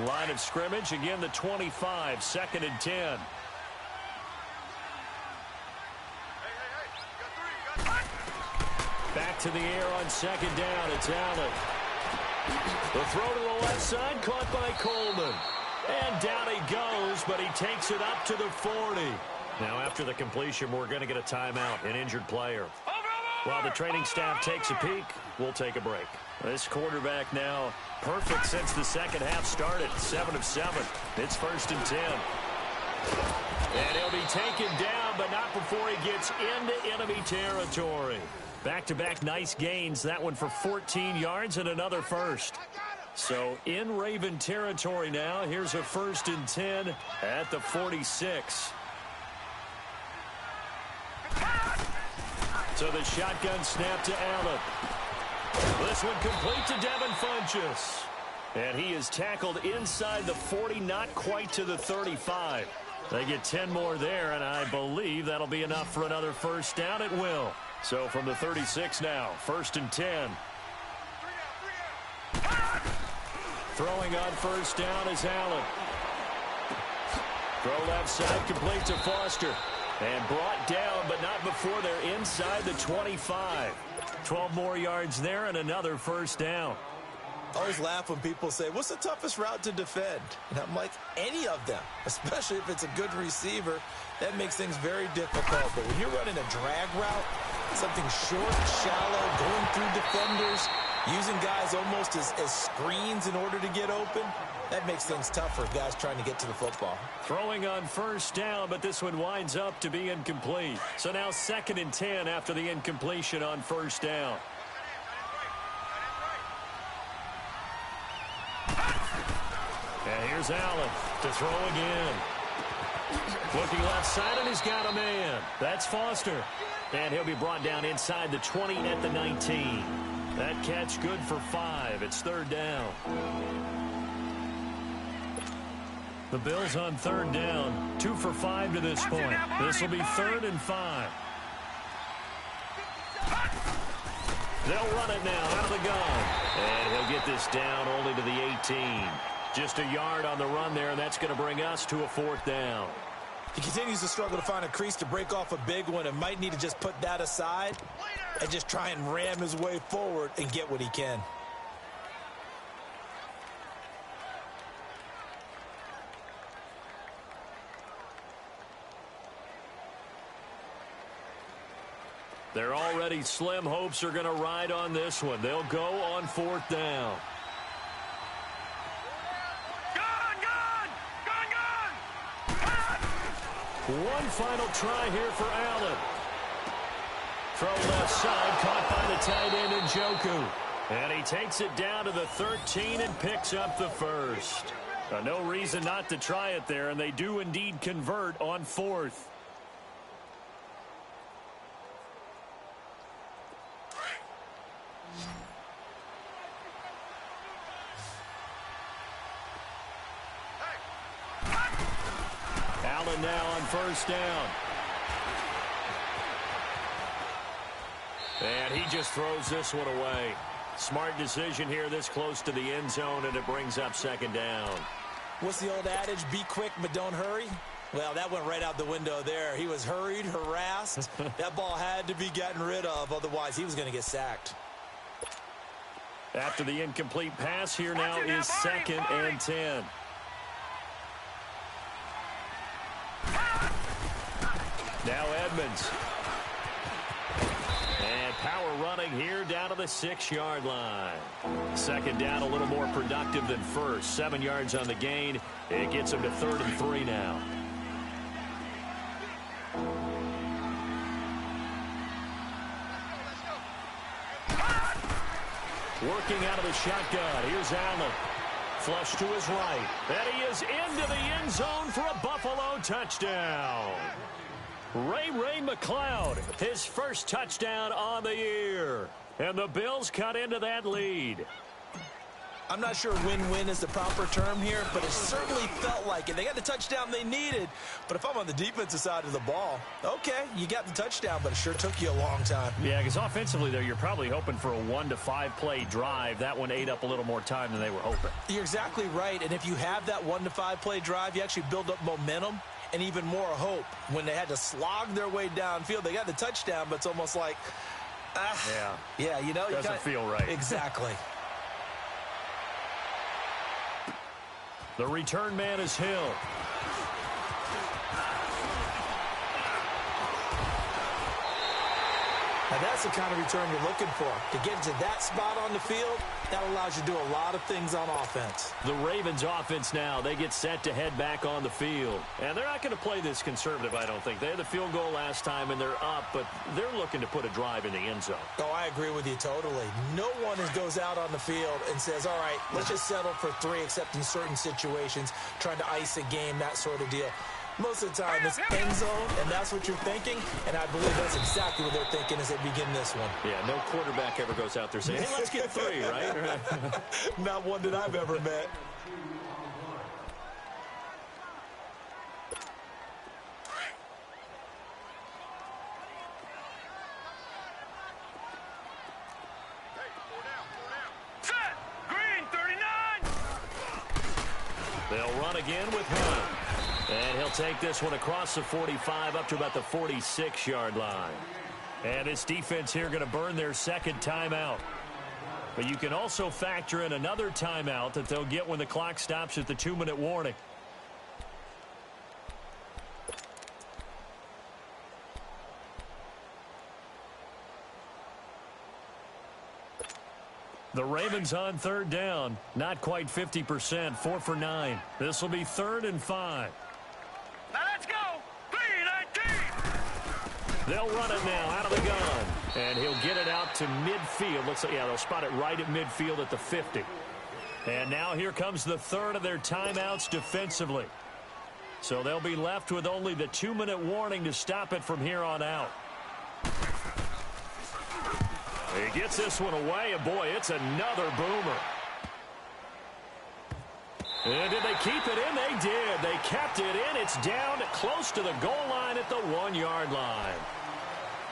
Line of scrimmage, again the 25, 2nd and 10. Back to the air on 2nd down, it's Allen. The throw to the left side, caught by Coleman. And down he goes, but he takes it up to the 40. Now, after the completion, we're going to get a timeout, an injured player. While the training staff takes a peek, we'll take a break. This quarterback now perfect since the second half started, 7 of 7. It's 1st and 10. And he'll be taken down, but not before he gets into enemy territory. Back-to-back nice gains, that one for 14 yards and another first. So in Raven territory now. Here's a 1st and 10 at the 46. So the shotgun snap to Allen. This one complete to Devin Funchess. And he is tackled inside the 40, not quite to the 35. They get 10 more there, and I believe that'll be enough for another first down. It will. So from the 36 now, 1st and 10. Throwing on first down is Allen. Throw left side, complete to Foster. And brought down, but not before they're inside the 25. 12 more yards there and another first down. I always laugh when people say, what's the toughest route to defend? And I'm like, any of them, especially if it's a good receiver. That makes things very difficult. But when you're running a drag route, something short, shallow, going through defenders, using guys almost as screens in order to get open, that makes things tough for guys trying to get to the football. Throwing on first down, but this one winds up to be incomplete. So now 2nd and 10 after the incompletion on first down. And here's Allen to throw again. Looking left side, and he's got a man. That's Foster. And he'll be brought down inside the 20 at the 19. That catch good for 5. It's 3rd down. The Bills on 3rd down. 2 for 5 to this point. This will be 3rd and 5. They'll run it now out of the gun. And he'll get this down only to the 18. Just a yard on the run there, and that's going to bring us to a 4th down. He continues to struggle to find a crease to break off a big one and might need to just put that aside and just try and ram his way forward and get what he can. They're already slim hopes are going to ride on this one. They'll go on 4th down. One final try here for Allen. Throw left side, caught by the tight end Njoku. And he takes it down to the 13 and picks up the first. No reason not to try it there, and they do indeed convert on 4th. Allen now on first down. And he just throws this one away. Smart decision here this close to the end zone, and it brings up 2nd down. What's the old adage? Be quick, but don't hurry. Well, that went right out the window there. He was hurried, harassed. That ball had to be gotten rid of, otherwise he was going to get sacked. After the incomplete pass, here now is 2nd and 10. Now Edmonds. And power running here down to the 6-yard line. 2nd down, a little more productive than first. 7 yards on the gain. It gets him to 3rd and 3 now. Working out of the shotgun. Here's Allen. Flush to his right. And he is into the end zone for a Buffalo touchdown. Ray McLeod, his first touchdown on the year. And the Bills cut into that lead. I'm not sure win-win is the proper term here, but it certainly felt like it. They got the touchdown they needed, but if I'm on the defensive side of the ball, okay, you got the touchdown, but it sure took you a long time. Yeah, because offensively there, you're probably hoping for a 1 to 5 play drive. That one ate up a little more time than they were hoping. You're exactly right, and if you have that 1 to 5 play drive, you actually build up momentum and even more hope. When they had to slog their way downfield, they got the touchdown, but it's almost like, yeah, you know, doesn't feel right. Exactly. The return man is Hill. Now that's the kind of return you're looking for. To get to that spot on the field, that allows you to do a lot of things on offense. The Ravens offense now, they get set to head back on the field. And they're not going to play this conservative, I don't think. They had the field goal last time, and they're up, but they're looking to put a drive in the end zone. Oh, I agree with you totally. No one goes out on the field and says, all right, let's just settle for 3, except in certain situations, trying to ice a game, that sort of deal. Most of the time, it's end zone, and that's what you're thinking, and I believe that's exactly what they're thinking as they begin this one. Yeah, no quarterback ever goes out there saying, hey, let's get 3, right? Not one that I've ever met. They'll run again with Hunt. And he'll take this one across the 45 up to about the 46-yard line. And this defense here going to burn their second timeout. But you can also factor in another timeout that they'll get when the clock stops at the 2-minute warning. The Ravens on third down. Not quite 50%. 4 for 9. This will be 3rd and 5. Now let's go. 3-19. They'll run it now out of the gun. And he'll get it out to midfield. Looks like, yeah, they'll spot it right at midfield at the 50. And now here comes the third of their timeouts defensively. So they'll be left with only the 2-minute warning to stop it from here on out. He gets this one away, and boy, it's another boomer. And did they keep it in? They did. They kept it in. It's down close to the goal line at the 1-yard line.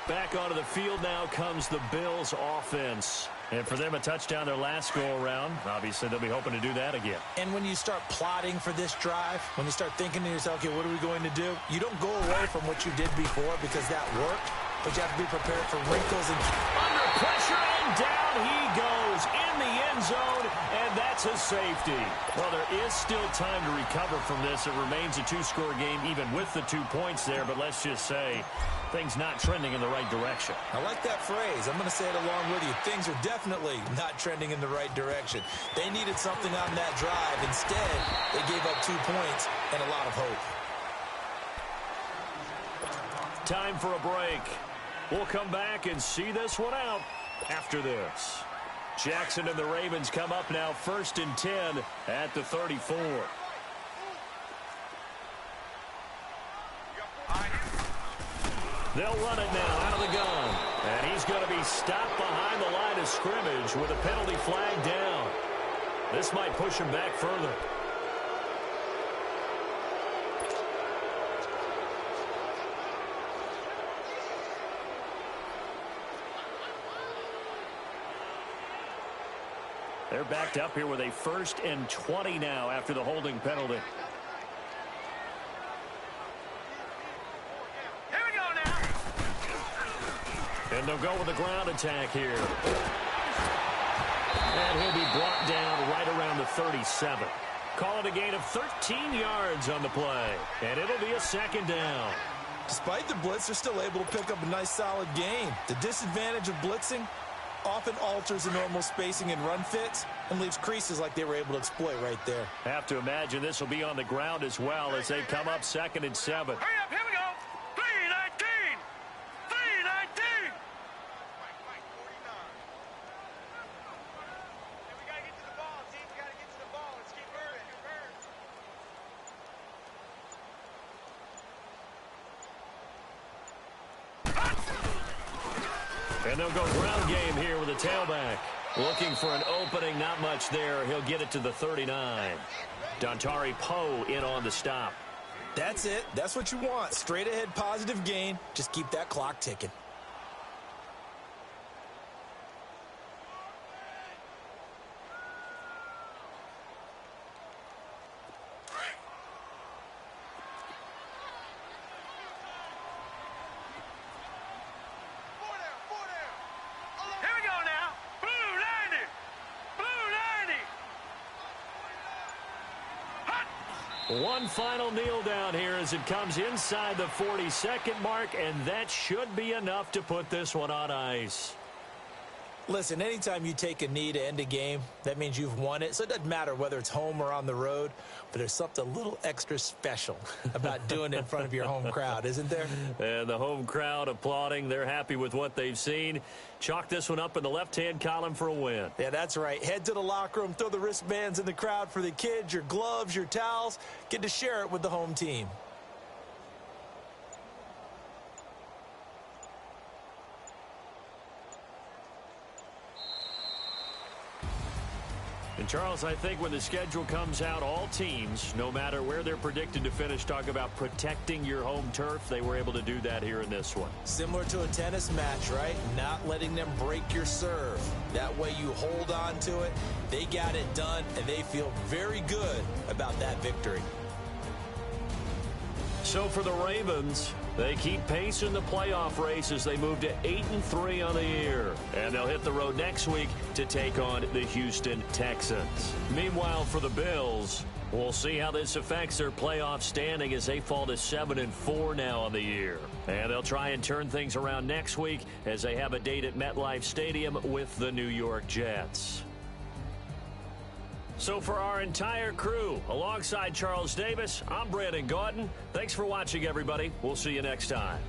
Back onto the field now comes the Bills offense. And for them, a touchdown their last go-around. Obviously, they'll be hoping to do that again. And when you start plotting for this drive, when you start thinking to yourself, okay, what are we going to do? You don't go away from what you did before because that worked. But you have to be prepared for wrinkles. And under pressure, and down he goes in the end zone, and that's a safety. Well, there is still time to recover from this. It remains a 2-score game even with the 2 points there, but let's just say things not trending in the right direction. I like that phrase. I'm going to say it along with you. Things are definitely not trending in the right direction. They needed something on that drive. Instead, they gave up 2 points and a lot of hope. Time for a break. We'll come back and see this one out after this. Jackson and the Ravens come up now 1st and 10 at the 34. They'll run it now out of the gun. And he's going to be stopped behind the line of scrimmage with a penalty flag down. This might push him back further. They're backed up here with a 1st and 20 now after the holding penalty. Here we go now. And they'll go with the ground attack here. And he'll be brought down right around the 37. Call it a gain of 13 yards on the play. And it'll be a 2nd down. Despite the blitz, they're still able to pick up a nice solid gain. The disadvantage of blitzing often alters the normal spacing and run fits and leaves creases like they were able to exploit right there. Have to imagine this will be on the ground as well as they come up 2nd and 7. Hurry up, here we go. 3-19. 3-19. We got to get to the ball, team. We got to get to the ball. Let's keep moving. And they'll go ground game here with a tailback. Looking for an opening, not much there. He'll get it to the 39. Dontari Poe in on the stop. That's it. That's what you want. Straight ahead positive gain. Just keep that clock ticking. One final kneel down here as it comes inside the 40-second mark, and that should be enough to put this one on ice. Listen, anytime you take a knee to end a game, that means you've won it. So it doesn't matter whether it's home or on the road, but there's something a little extra special about doing it in front of your home crowd, isn't there? And the home crowd applauding. They're happy with what they've seen. Chalk this one up in the left-hand column for a win. Yeah, that's right. Head to the locker room, throw the wristbands in the crowd for the kids, your gloves, your towels. Get to share it with the home team. And Charles, I think when the schedule comes out, all teams, no matter where they're predicted to finish, talk about protecting your home turf. They were able to do that here in this one. Similar to a tennis match, right? Not letting them break your serve. That way you hold on to it. They got it done, and they feel very good about that victory. So for the Ravens, they keep pace in the playoff race as they move to 8-3 on the year. And they'll hit the road next week to take on the Houston Texans. Meanwhile, for the Bills, we'll see how this affects their playoff standing as they fall to 7-4 now on the year. And they'll try and turn things around next week as they have a date at MetLife Stadium with the New York Jets. So for our entire crew, alongside Charles Davis, I'm Brandon Gaudin. Thanks for watching, everybody. We'll see you next time.